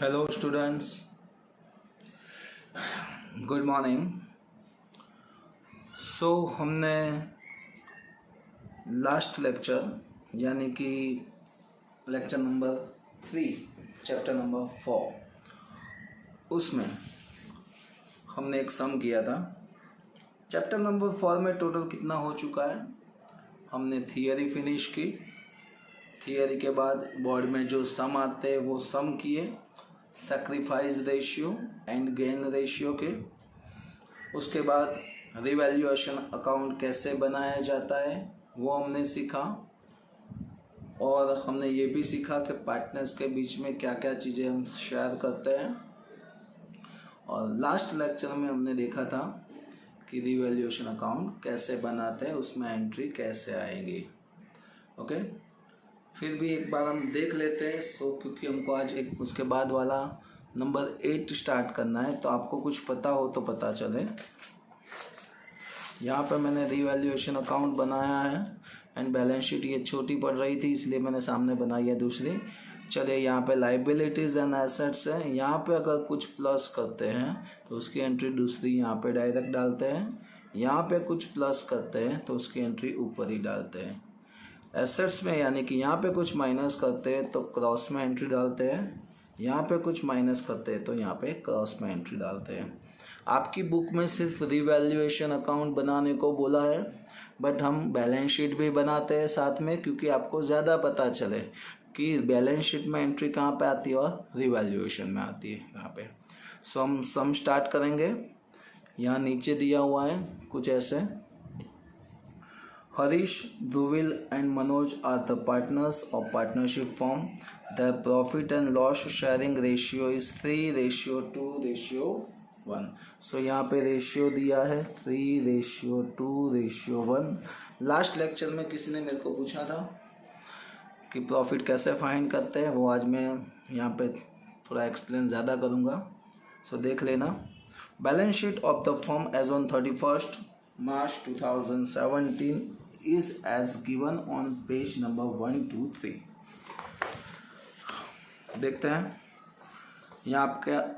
Hello students, good morning. हमने last lecture यानी कि लेक्चर नंबर 3 चैप्टर नंबर 4 उसमें हमने एक सम किया था। चैप्टर नंबर 4 में टोटल कितना हो चुका है? हमने थियरी फिनिश की। थियरी के बाद बोर्ड में जो सम आते हैं वो सम किए, sacrifice ratio and gain ratio के। उसके बाद रिवैल्यूएशन अकाउंट कैसे बनाया जाता है वो हमने सीखा, और हमने ये भी सीखा कि पार्टनर्स के बीच में क्या क्या चीज़ें हम शेयर करते हैं। और लास्ट लेक्चर में हमने देखा था कि रिवैल्यूएशन अकाउंट कैसे बनाते हैं, उसमें एंट्री कैसे आएगी। ओके, फिर भी एक बार हम देख लेते हैं। क्योंकि हमको आज एक उसके बाद वाला नंबर 8 स्टार्ट करना है, तो आपको कुछ पता हो तो पता चले। यहाँ पे मैंने रिवैल्यूएशन अकाउंट बनाया है एंड बैलेंस शीट ये छोटी पड़ रही थी इसलिए मैंने सामने बनाई है दूसरी। चलिए, यहाँ पे लाइबिलिटीज़ एंड एसेट्स है। यहाँ पे अगर कुछ प्लस करते हैं तो उसकी एंट्री दूसरी यहाँ पे डायरेक्ट डालते हैं। यहाँ पे कुछ प्लस करते हैं तो उसकी एंट्री ऊपर ही डालते हैं। एसेट्स में यानी कि यहाँ पे कुछ माइनस करते हैं तो क्रॉस में एंट्री डालते हैं। यहाँ पे कुछ माइनस करते हैं तो यहाँ पे क्रॉस में एंट्री डालते हैं। आपकी बुक में सिर्फ रिवैल्यूएशन अकाउंट बनाने को बोला है, बट हम बैलेंस शीट भी बनाते हैं साथ में, क्योंकि आपको ज़्यादा पता चले कि बैलेंस शीट में एंट्री कहाँ पे आती है और रिवैल्यूएशन में आती है कहाँ पे। हम सम स्टार्ट करेंगे। यहाँ नीचे दिया हुआ है कुछ ऐसे। Harish, Dhruvil and Manoj are the partners of partnership firm. Their profit and loss sharing ratio is 3:2:1. So यहाँ पे रेशियो दिया है 3:2:1। लास्ट लेक्चर में किसी ने मेरे को पूछा था कि प्रॉफिट कैसे फाइंड करते हैं, वो आज मैं यहाँ पे थोड़ा एक्सप्लेन ज़्यादा करूँगा। देख लेना। Balance sheet of the firm as on 31st March 2017 is as given on page number 1 to 3। देखते हैं। यहाँ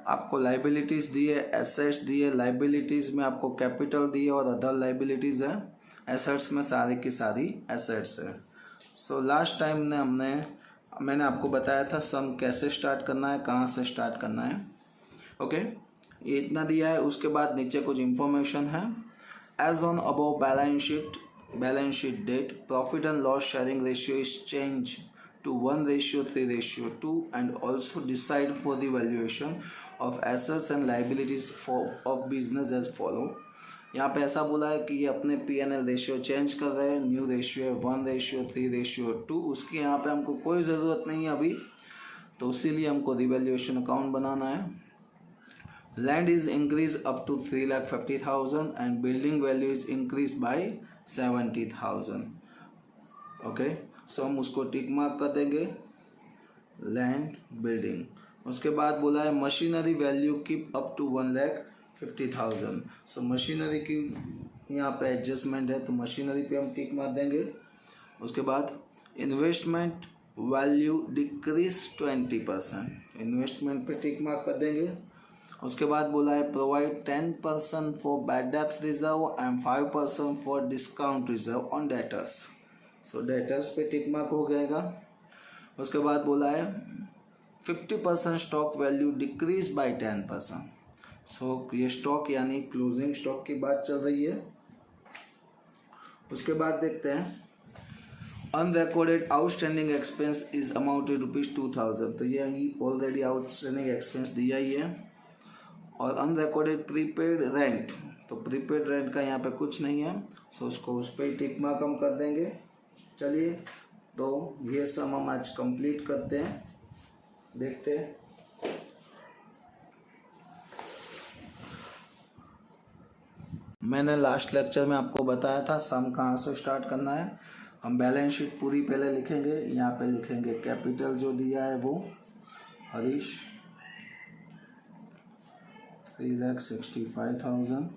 आपको लाइबिलिटीज़ दिए, एसेट्स दिए। लाइबिलिटीज़ में आपको कैपिटल दिए और अदर लाइबिलिटीज़ है। एसेट्स में सारी की सारी एसेट्स है। लास्ट टाइम मैंने आपको बताया था सम कैसे स्टार्ट करना है, कहाँ से स्टार्ट करना है। ओके, ये इतना दिया है। उसके बाद नीचे कुछ इंफॉर्मेशन है। As on above balance sheet date, profit and loss sharing ratio is changed to 1:3:2, and also decide for the valuation of assets and liabilities of business as follow। यहाँ पे ऐसा बोला है कि ये अपने P&L रेशियो चेंज कर रहे हैं। न्यू रेशियो है 1:3:2। उसकी यहाँ पे हमको कोई ज़रूरत नहीं है अभी, तो इसीलिए हमको रिवैल्यूएशन अकाउंट बनाना है। Land is increased up to 3,50,000 and building value is increased by 70,000। Okay, हम उसको टिक मार्क कर देंगे, लैंड बिल्डिंग। उसके बाद बोला है machinery value keep up to 1,50,000। Machinery की यहाँ पे एडजस्टमेंट है तो मशीनरी पे हम टिक मार देंगे। उसके बाद इन्वेस्टमेंट वैल्यू डिक्रीज 20%, इन्वेस्टमेंट पे टिक मार्क कर देंगे। उसके बाद बोला है provide 10% for bad debts reserve and 5% for discount reserve on debtors. Debtors पे टिक मार्क हो जाएगा। उसके बाद बोला है 50% स्टॉक वैल्यू डिक्रीज बाय 10%। ये स्टॉक यानी क्लोजिंग स्टॉक की बात चल रही है। उसके बाद देखते हैं unrecorded outstanding expense is amounted ₹2,000। तो ये ऑलरेडी आउटस्टैंडिंग एक्सपेंस दिया ही है। और अनरिकॉर्डेड प्रीपेड रेंट, तो प्रीपेड रेंट का यहाँ पे कुछ नहीं है, उसको उस पर टिक मार्क हम कर देंगे। चलिए, तो ये सम हम आज कंप्लीट करते हैं। देखते हैं। मैंने लास्ट लेक्चर में आपको बताया था सम कहाँ से स्टार्ट करना है। हम बैलेंस शीट पूरी पहले लिखेंगे। यहाँ पे लिखेंगे कैपिटल जो दिया है वो हरीश 3,65,000,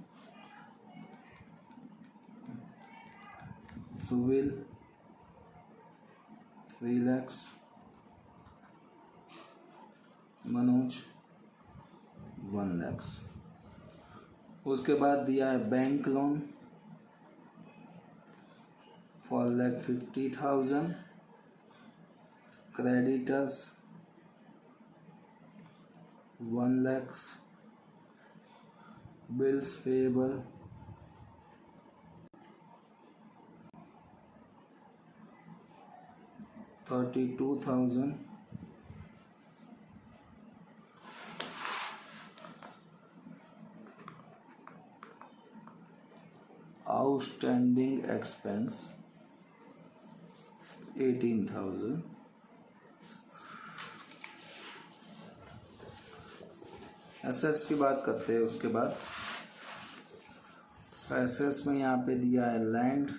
Dhruvil 3 lakhs, मनोज 1 लाख। उसके बाद दिया है bank loan 4,50,000, creditors 1 lakh, bills payable 32,000, outstanding expense 18,000। Assets की बात करते हैं। उसके बाद एसेट्स में यहाँ पे दिया है land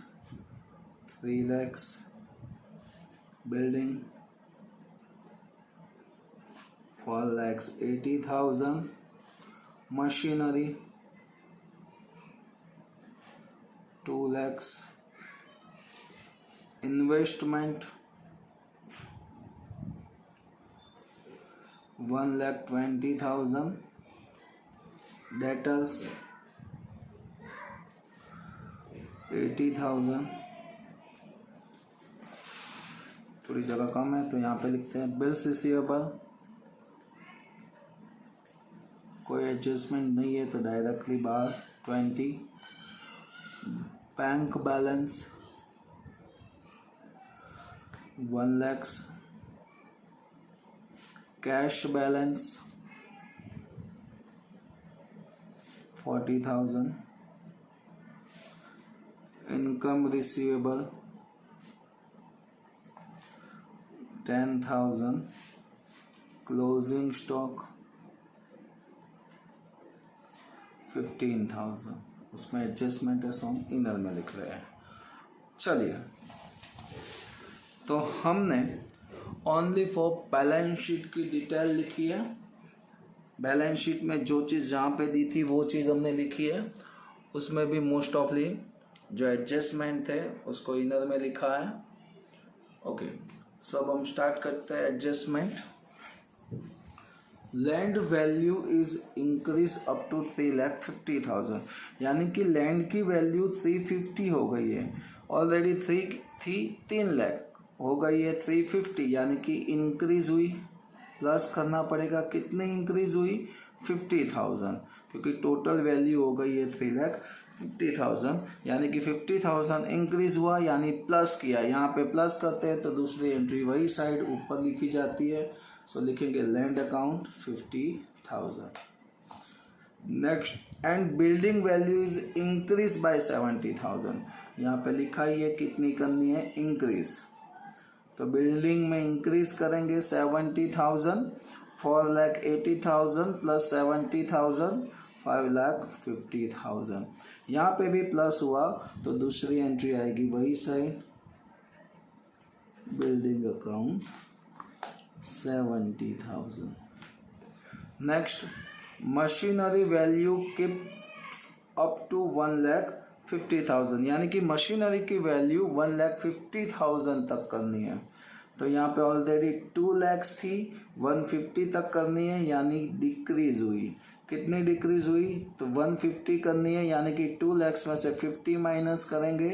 3 lakh, building 4,80,000, machinery 2 lakh, investment 1,20,000, debtors 80,000। थोड़ी जगह कम है तो यहाँ पे लिखते हैं बिल्स रिसीवेबल, कोई एडजस्टमेंट नहीं है तो डायरेक्टली बाहर 20, bank balance 1 lakh, cash balance 40,000, income receivable 10,000, closing stock 15,000। उसमें एडजस्टमेंट है सो हम इनर में लिख रहे हैं। चलिए, तो हमने ओनली फॉर बैलेंस शीट की डिटेल लिखी है। बैलेंस शीट में जो चीज़ जहाँ पे दी थी वो चीज़ हमने लिखी है। उसमें भी मोस्ट ऑफली जो एडजस्टमेंट थे उसको इनर में लिखा है। ओके, सो अब हम स्टार्ट करते हैं adjustment. Land value is increase up to 3,50,000, यानी कि लैंड की वैल्यू 350 हो गई है। ऑलरेडी 3 लाख हो गई है 350, यानी कि इंक्रीज हुई। प्लस करना पड़ेगा, कितनी इंक्रीज हुई 50,000, क्योंकि टोटल वैल्यू हो गई है 3,50,000, यानी कि 50,000 इंक्रीज हुआ, यानी प्लस किया। यहाँ पे प्लस करते हैं तो दूसरी एंट्री वही साइड ऊपर लिखी जाती है। सो लिखेंगे land account 50,000। Next, and building value is increase by 70,000। यहाँ पे लिखा ही है कितनी करनी है, इंक्रीज। तो बिल्डिंग में इंक्रीज करेंगे 70,000, 4,80,000 प्लस 70,000 5,50,000। यहाँ पे भी प्लस हुआ तो दूसरी एंट्री आएगी वही side, building account 70,000। Next, machinery value keeps up to 1,50,000, यानी कि मशीनरी की वैल्यू 1,50,000 तक करनी है। तो यहाँ पे ऑलरेडी 2 लाख थी, 150 तक करनी है, यानी डिक्रीज हुई। कितनी डिक्रीज हुई, तो 150 करनी है, यानी कि 2 लाख में से 50 माइनस करेंगे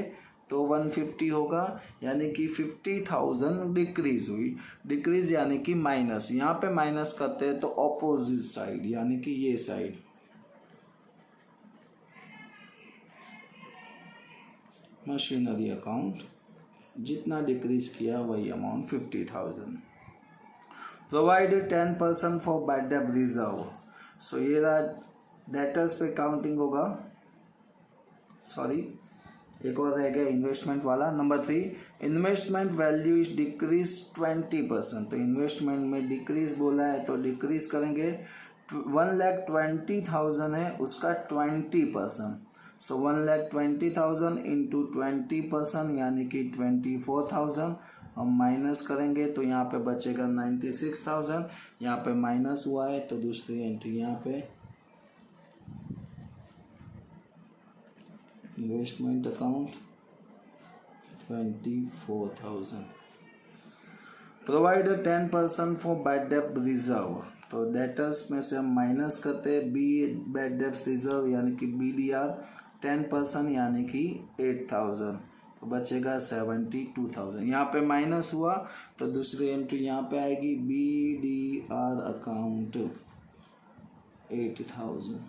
तो 150 होगा, यानी कि 50,000 डिक्रीज हुई। डिक्रीज यानी कि माइनस, यहाँ पे माइनस करते हैं तो ऑपोजिट साइड, यानी कि ये साइड। मशीनरी अकाउंट जितना डिक्रीज किया वही amount 50,000। Provide 10% for bad debt reserve. So ये डेटर्स पे काउंटिंग होगा, सॉरी एक और रह गया इन्वेस्टमेंट वाला। Number 3, investment value is decrease 20%। तो इन्वेस्टमेंट में डिक्रीज बोला है तो डिक्रीज करेंगे। 1,20,000 है, उसका 20%। सो 1,20,000 इंटू 20%, यानी कि 24,000। हम माइनस करेंगे तो यहाँ पे बचेगा 96,000। यहाँ पे माइनस हुआ है तो दूसरी एंट्री यहाँ पे investment account 24,000। Provide 10% for bad debt reserve. तो डेटर्स में से हम माइनस करते हैं बी बैड डेब्ट्स रिजर्व यानी कि BDR 10% यानी कि 8,000, तो बचेगा 72,000। यहाँ पे माइनस हुआ तो दूसरी एंट्री यहाँ पे आएगी BDR अकाउंट 8,000।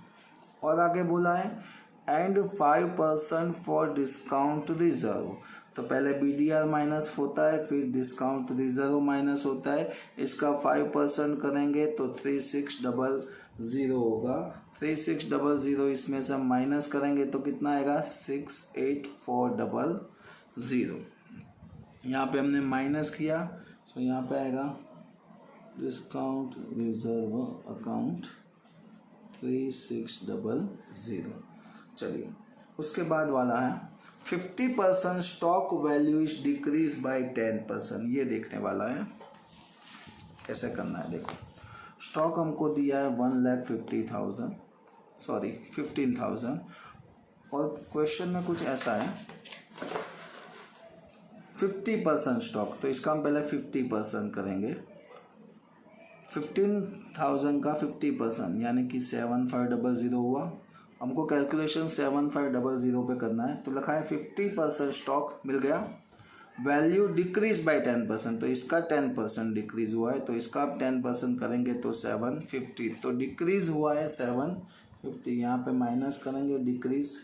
और आगे बोला है एंड 5% फॉर डिस्काउंट रिजर्व, तो पहले BDR माइनस होता है फिर डिस्काउंट रिजर्व माइनस होता है, इसका 5% करेंगे तो 3600 होगा। 3600 इसमें से हम माइनस करेंगे तो कितना आएगा 68,400। यहाँ पे हमने माइनस किया तो यहाँ पे आएगा डिस्काउंट रिजर्व अकाउंट 3600। चलिए उसके बाद वाला है 50% stock value is decrease by 10%। ये देखने वाला है कैसे करना है। देखो स्टॉक हमको दिया है 15,000 और क्वेश्चन में कुछ ऐसा है 50% स्टॉक, तो इसका हम पहले 50% करेंगे। 15,000 का 50% यानी कि 7500 हुआ। हमको कैलकुलेशन 7500 पे करना है, तो लिखा है 50% स्टॉक मिल गया। वैल्यू डिक्रीज बाय 10%, तो इसका 10% डिक्रीज हुआ है, तो इसका आप 10% करेंगे तो 750, तो डिक्रीज हुआ है 750। यहाँ पे माइनस करेंगे डिक्रीज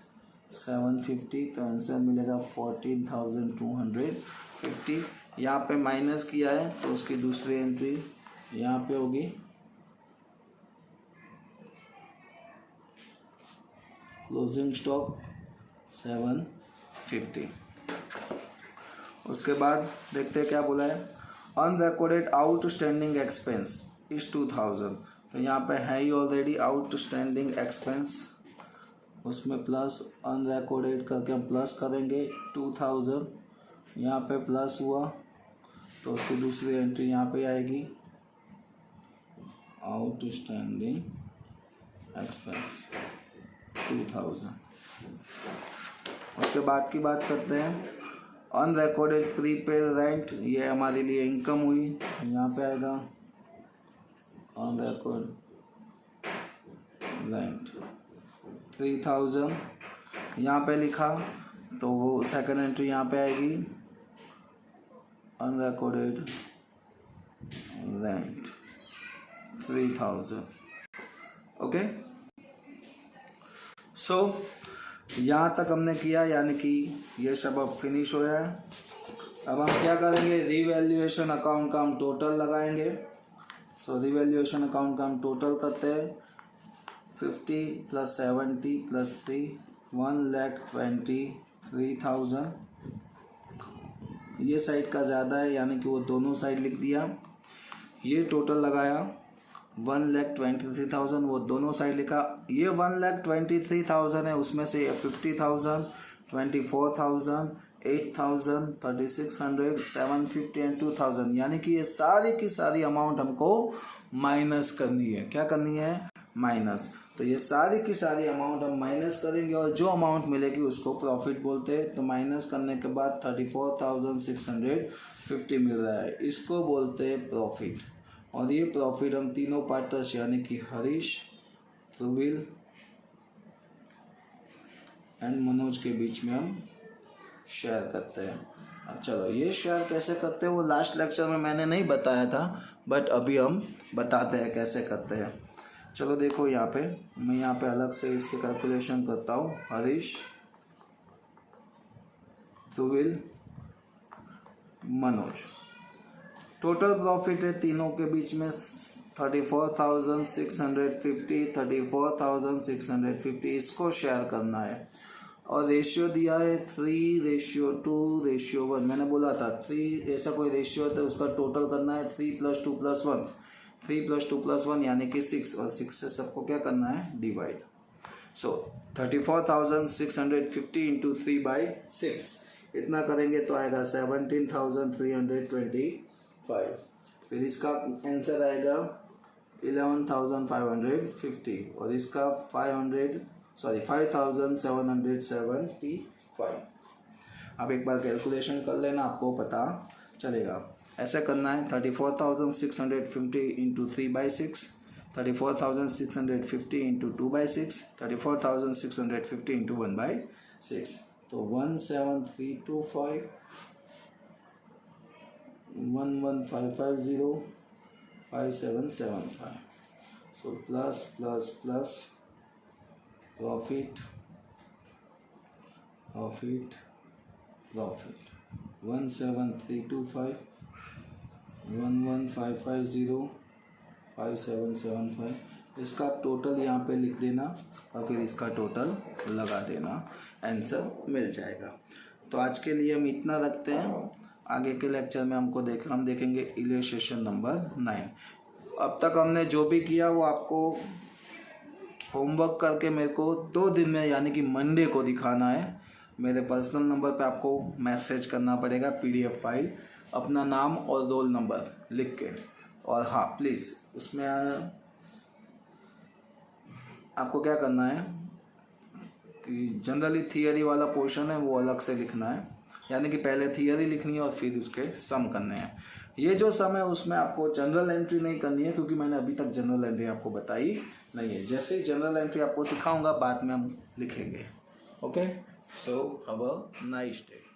750, तो आंसर मिलेगा 14,250। यहाँ पे माइनस किया है तो उसकी दूसरी एंट्री यहाँ पे होगी क्लोजिंग स्टॉक 750। उसके बाद देखते हैं क्या बोला है अनरिकॉर्डेड आउटस्टैंडिंग एक्सपेंस इज 2,000, तो यहाँ पे है ही ऑलरेडी आउटस्टैंडिंग एक्सपेंस, उसमें प्लस अनरिकॉर्डेड करके हम प्लस करेंगे 2,000। यहाँ पे प्लस हुआ तो उसकी दूसरी एंट्री यहाँ पे आएगी आउटस्टैंडिंग एक्सपेंस 2,000। उसके बाद की बात करते हैं अनरिकॉर्डेड प्रीपेड रेंट, ये हमारे लिए इनकम हुई, यहाँ पे आएगा अनरिकॉर्डेड रेंट 3,000। यहाँ पे लिखा तो वो सेकंड एंट्री यहाँ पे आएगी अनरिकॉर्डेड रेंट 3,000। ओके सो यहाँ तक हमने किया, यानी कि ये सब अब फिनिश हो है। अब हम क्या करेंगे रिवैल्यूएशन अकाउंट का हम टोटल लगाएंगे। सो रिवैल्यूएशन अकाउंट का हम टोटल करते हैं 50 + 70 + 3 1,23,000। ये साइड का ज़्यादा है यानी कि वो दोनों साइड लिख दिया। ये टोटल लगाया 1,23,000, वो दोनों साइड लिखा। ये 1,23,000 है, उसमें से 50,000 24,000 8,000 3,600 750 एंड 2,000, यानी कि ये सारी की सारी अमाउंट हमको माइनस करनी है। क्या करनी है माइनस। तो ये सारी की सारी अमाउंट हम माइनस करेंगे और जो अमाउंट मिलेगी उसको प्रॉफिट बोलते हैं। तो माइनस करने के बाद 34,650 मिल रहा है, इसको बोलते हैं प्रॉफिट। और ये प्रॉफिट हम तीनों पार्टनर्स यानी कि हरीश, ध्रुवील एंड मनोज के बीच में हम शेयर करते हैं। अब चलो ये शेयर कैसे करते हैं वो लास्ट लेक्चर में मैंने नहीं बताया था, बट अभी हम बताते हैं कैसे करते हैं। चलो देखो यहाँ पे मैं यहाँ पे अलग से इसके कैलकुलेशन करता हूँ। हरीश, ध्रुवील, मनोज, टोटल प्रॉफिट है तीनों के बीच में 34,650 34,650, इसको शेयर करना है। और रेशियो दिया है 3:2:1। मैंने बोला था 3 ऐसा कोई रेशियो है तो उसका टोटल करना है 3 + 2 + 1। 3 + 2 + 1 यानी कि 6, और 6 से सबको क्या करना है डिवाइड। सो 34,650 इंटू 3/6 इतना करेंगे तो आएगा 17,325। फिर इसका आंसर आएगा 11,550 और इसका 5,775। अब एक बार कैलकुलेशन कर लेना, आपको पता चलेगा। ऐसे करना है 34,650 इंटू 3/6 34,650 इंटू 2/6, 34,650 इंटू 1/6, तो 17325 11550 5775. So plus profit 17325 11550 5775. इसका टोटल यहाँ पे लिख देना और फिर इसका टोटल लगा देना, आंसर मिल जाएगा। तो आज के लिए हम इतना रखते हैं। आगे के लेक्चर में हम देखेंगे इलस्ट्रेशन नंबर 9। अब तक हमने जो भी किया वो आपको होमवर्क करके मेरे को 2 दिन में यानी कि मंडे को दिखाना है। मेरे पर्सनल नंबर पे आपको मैसेज करना पड़ेगा PDF फाइल, अपना नाम और रोल नंबर लिख के। और हाँ प्लीज़ उसमें आपको क्या करना है कि जनरली थियरी वाला पोर्शन है वो अलग से लिखना है, यानी कि पहले थियरी लिखनी है और फिर उसके सम करने हैं। ये जो सम है उसमें आपको जनरल एंट्री नहीं करनी है, क्योंकि मैंने अभी तक जनरल एंट्री आपको बताई नहीं है। जैसे ही जनरल एंट्री आपको सिखाऊंगा बाद में हम लिखेंगे। Okay, so have a nice day.